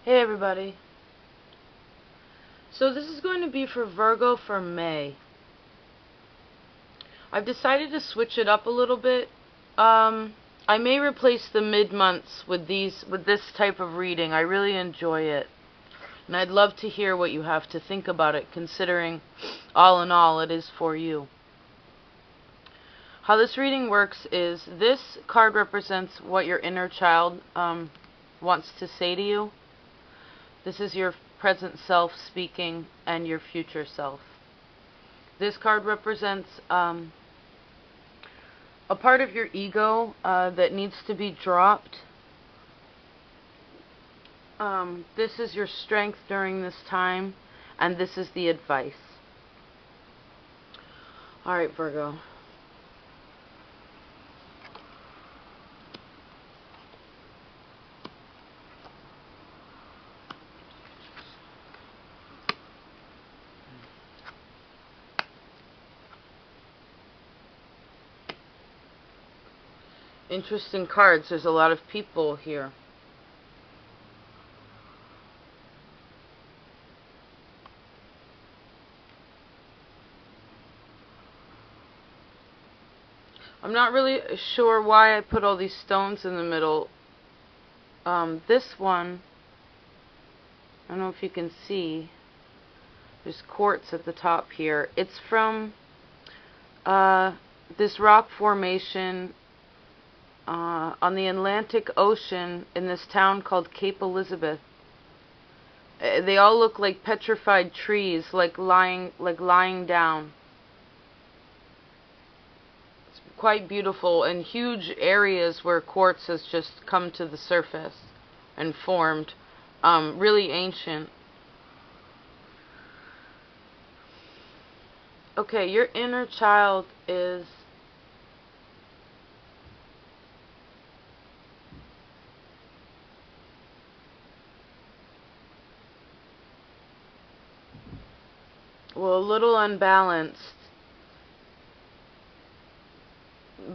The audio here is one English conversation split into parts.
Hey everybody. So this is going to be for Virgo for May. I've decided to switch it up a little bit. I may replace the mid-months with this type of reading. I really enjoy it. And I'd love to hear what you have to think about it, considering all in all it is for you. How this reading works is this card represents what your inner child wants to say to you. This is your present self speaking and your future self. This card represents a part of your ego that needs to be dropped. This is your strength during this time, and this is the advice. Alright, Virgo. Interesting cards. There's a lot of people here. I'm not really sure why I put all these stones in the middle. This one, I don't know if you can see, there's quartz at the top here. It's from this rock formation on the Atlantic Ocean in this town called Cape Elizabeth. They all look like petrified trees, like lying down. It's quite beautiful, and huge areas where quartz has just come to the surface and formed. Really ancient. Okay, your inner child is a little unbalanced,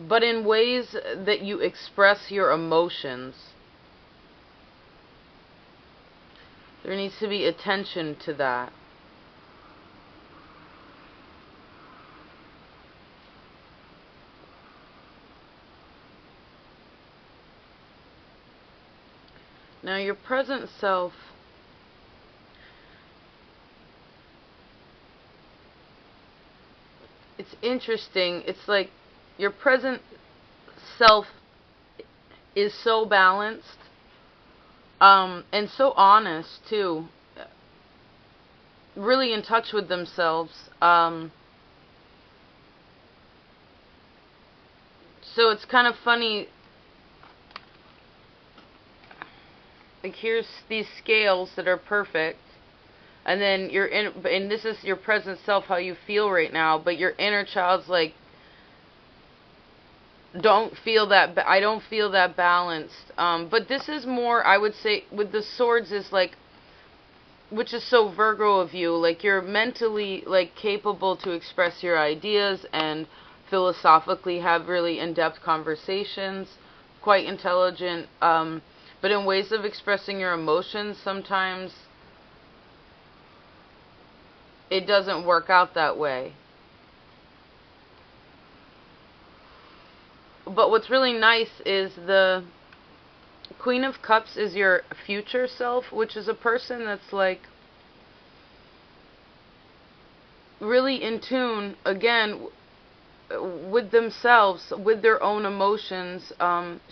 but in ways that you express your emotions. There needs to be attention to that. Now, your present self it's interesting. It's like your present self is so balanced and so honest too, really in touch with themselves. So it's kind of funny. Like, here's these scales that are perfect, and then and this is your present self, how you feel right now, but your inner child's like, I don't feel that balanced. But this is more, I would say, with the swords is like, which is so Virgo of you, like you're mentally like capable to express your ideas and philosophically have really in-depth conversations, quite intelligent, but in ways of expressing your emotions, sometimes it doesn't work out that way. But what's really nice is the Queen of Cups is your future self, which is a person that's like really in tune, again, with themselves, with their own emotions.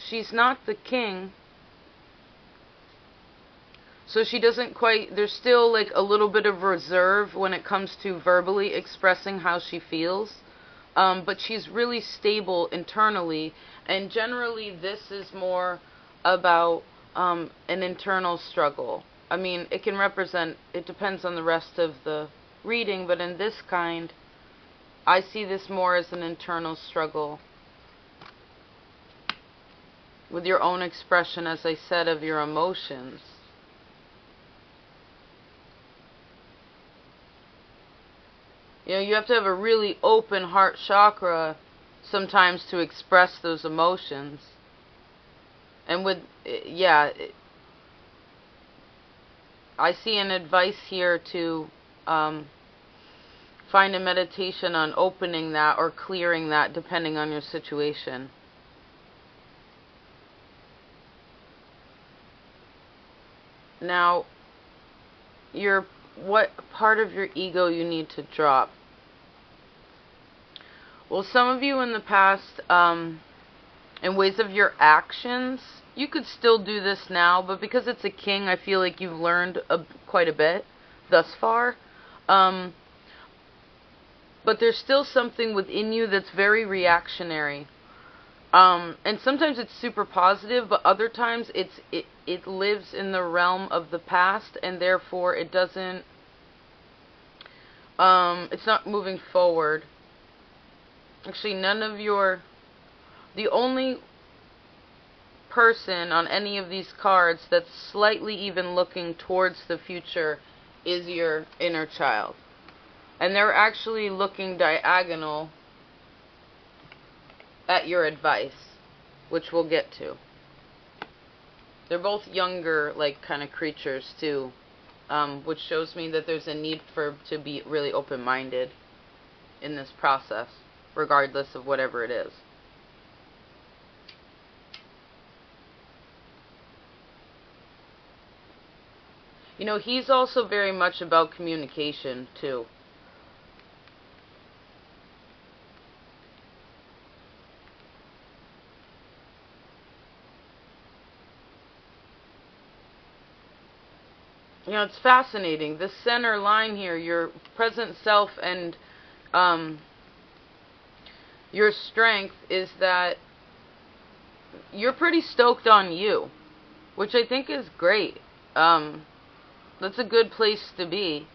She's not the king, so she doesn't quite, there's still like a little bit of reserve when it comes to verbally expressing how she feels. But she's really stable internally, and generally this is more about an internal struggle. I mean, it can represent, it depends on the rest of the reading, but in this kind, I see this more as an internal struggle with your own expression, as I said, of your emotions. You know, you have to have a really open heart chakra sometimes to express those emotions. And with, yeah, I see an advice here to find a meditation on opening that or clearing that, depending on your situation. Now, what part of your ego you need to drop? Well, some of you in the past, in ways of your actions, you could still do this now, but because it's a king, I feel like you've learned quite a bit thus far. But there's still something within you that's very reactionary. And sometimes it's super positive, but other times it lives in the realm of the past, and therefore it doesn't, it's not moving forward. Actually, the only person on any of these cards that's slightly even looking towards the future is your inner child. And they're actually looking diagonal at your advice, which we'll get to. They're both younger, like, kind of creatures, too, which shows me that there's a need to be really open-minded in this process, regardless of whatever it is. You know, he's also very much about communication, too. You know, it's fascinating. This center line here, your present self and your strength, is that you're pretty stoked on you, which I think is great. That's a good place to be.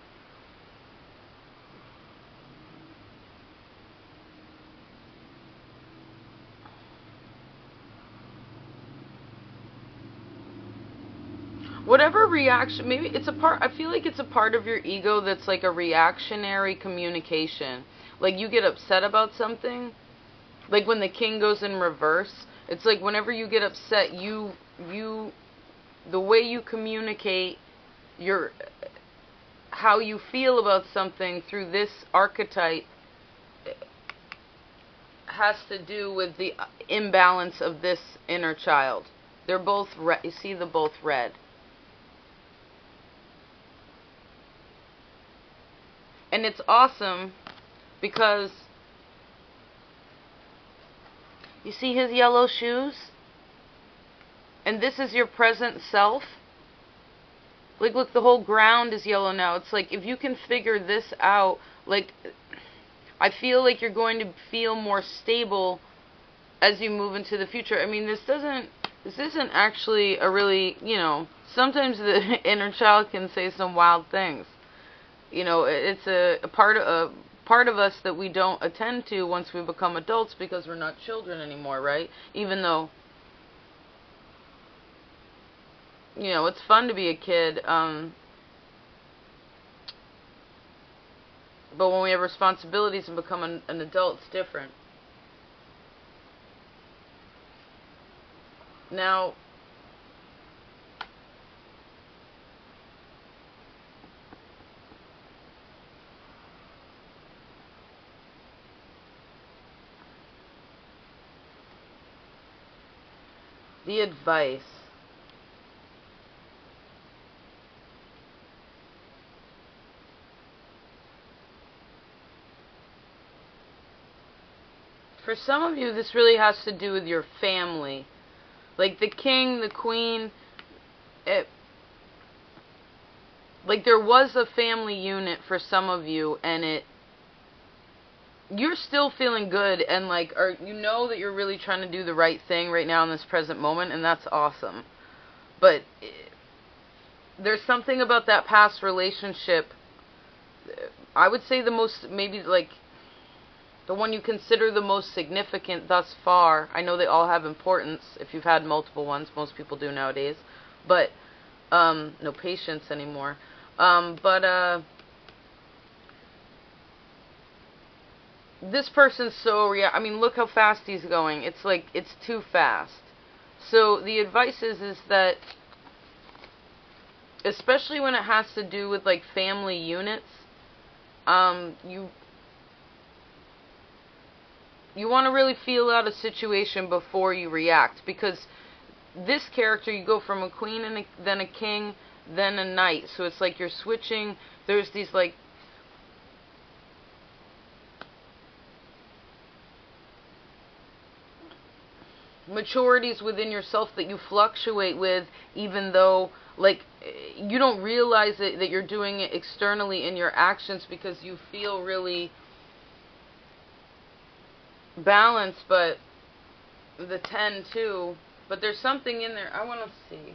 Whatever reaction, maybe it's a part, I feel like it's a part of your ego that's like a reactionary communication. Like you get upset about something, like when the king goes in reverse, it's like whenever you get upset, the way you communicate how you feel about something through this archetype has to do with the imbalance of this inner child. They're both red. You see, they're both red. And it's awesome because you see his yellow shoes? And this is your present self. Like, look, the whole ground is yellow now. It's like, if you can figure this out, like, I feel like you're going to feel more stable as you move into the future. I mean, this isn't actually a really, you know, sometimes the inner child can say some wild things. You know, it's a part of us that we don't attend to once we become adults because we're not children anymore, right? Even though, you know, it's fun to be a kid, but when we have responsibilities and become an adult, it's different. Now, the advice. For some of you, this really has to do with your family. Like the king, the queen, like there was a family unit for some of you, and you're still feeling good, and like, you know that you're really trying to do the right thing right now in this present moment, and that's awesome. But there's something about that past relationship, I would say the most, maybe like, the one you consider the most significant thus far. I know they all have importance if you've had multiple ones. Most people do nowadays. But, no patience anymore. This person's so, I mean, look how fast he's going. It's like, it's too fast. So the advice is that especially when it has to do with like family units. You want to really feel out a situation before you react, because this character, you go from a queen and then a king, then a knight. So it's like you're switching. There's these like maturities within yourself that you fluctuate with, even though like you don't realize that you're doing it externally in your actions, because you feel really balanced. But the 10 too, but there's something in there I want to see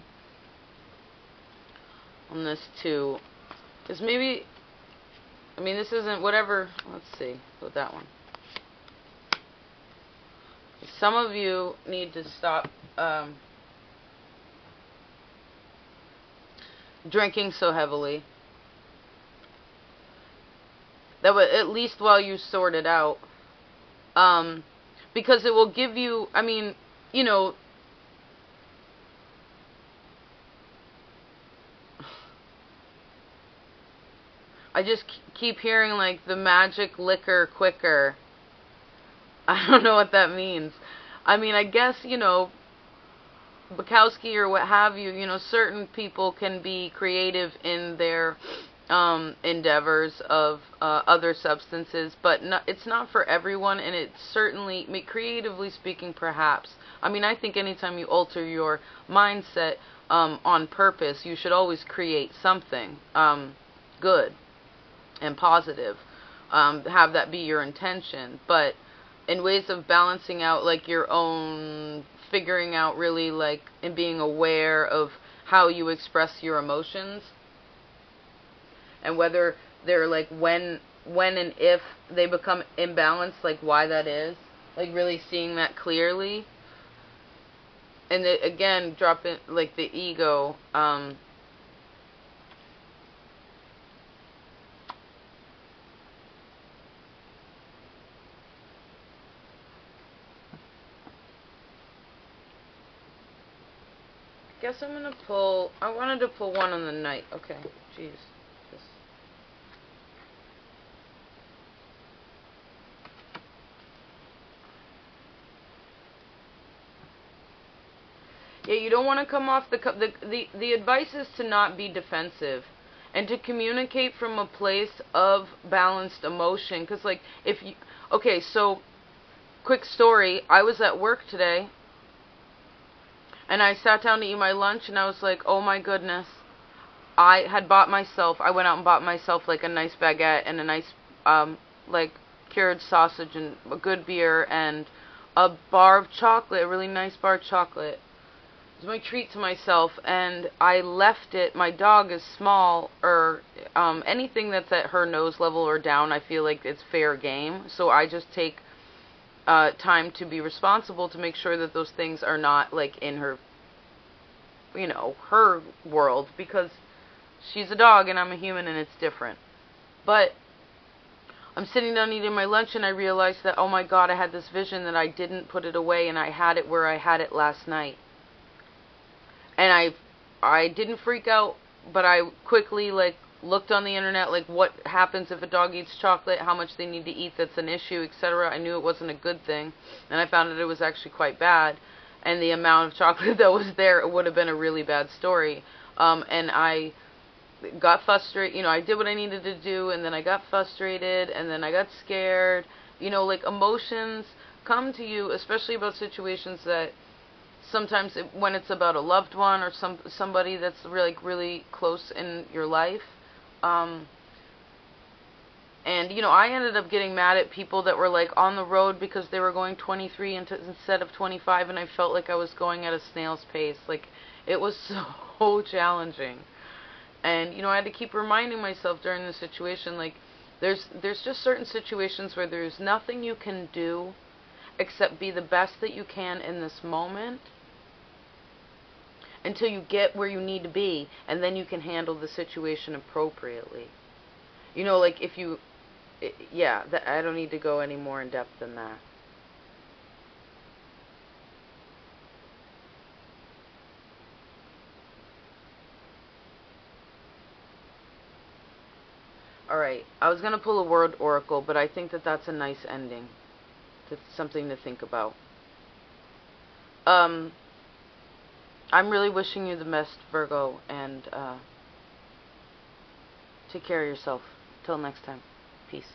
on this too, because maybe, I mean, this isn't whatever. Let's see with that one. Some of you need to stop drinking so heavily. That would, at least while you sort it out, because it will give you, I mean, you know, I just keep hearing like the magic liquor quicker. I don't know what that means. I mean, I guess, you know, Bukowski or what have you, you know, certain people can be creative in their endeavors of other substances, but it's not for everyone, and it's certainly, creatively speaking, perhaps. I mean, I think anytime you alter your mindset on purpose, you should always create something good and positive. Have that be your intention, but in ways of balancing out like your own, figuring out really like, and being aware of how you express your emotions, and whether they're like when and if they become imbalanced, like why that is, like really seeing that clearly. And again, drop in like the ego, guess I'm gonna pull, I wanted to pull one on the night. Okay, jeez. Yeah, you don't want to come off the advice is to not be defensive, and to communicate from a place of balanced emotion. Because like, if you, okay, so quick story, I was at work today, and I sat down to eat my lunch, and I was like, oh my goodness. I went out and bought myself like a nice baguette and a nice, like cured sausage and a good beer and a bar of chocolate, a really nice bar of chocolate. It was my treat to myself, and I left it. My dog is small, or anything that's at her nose level or down, I feel like it's fair game. So I just take time to be responsible to make sure that those things are not like in her, you know, her world, because she's a dog and I'm a human and it's different. But I'm sitting down eating my lunch, and I realized that, oh my God, I had this vision that I didn't put it away, and I had it where I had it last night. And I didn't freak out, but I quickly like looked on the internet, like what happens if a dog eats chocolate, how much they need to eat that's an issue, etc. I knew it wasn't a good thing, and I found that it was actually quite bad, and the amount of chocolate that was there, it would have been a really bad story. And I got frustrated, you know, I did what I needed to do, and then I got frustrated, and then I got scared. You know, like emotions come to you, especially about situations that sometimes when it's about a loved one or somebody that's really close in your life. And, you know, I ended up getting mad at people that were, like, on the road because they were going 23 instead of 25, and I felt like I was going at a snail's pace. Like, it was so challenging. And, you know, I had to keep reminding myself during the situation, like, there's just certain situations where there's nothing you can do except be the best that you can in this moment until you get where you need to be, and then you can handle the situation appropriately. You know, like, if you... yeah, I don't need to go any more in depth than that. Alright, I was going to pull a word oracle, but I think that that's a nice ending. That's something to think about. I'm really wishing you the best, Virgo, and take care of yourself. Till next time. Peace.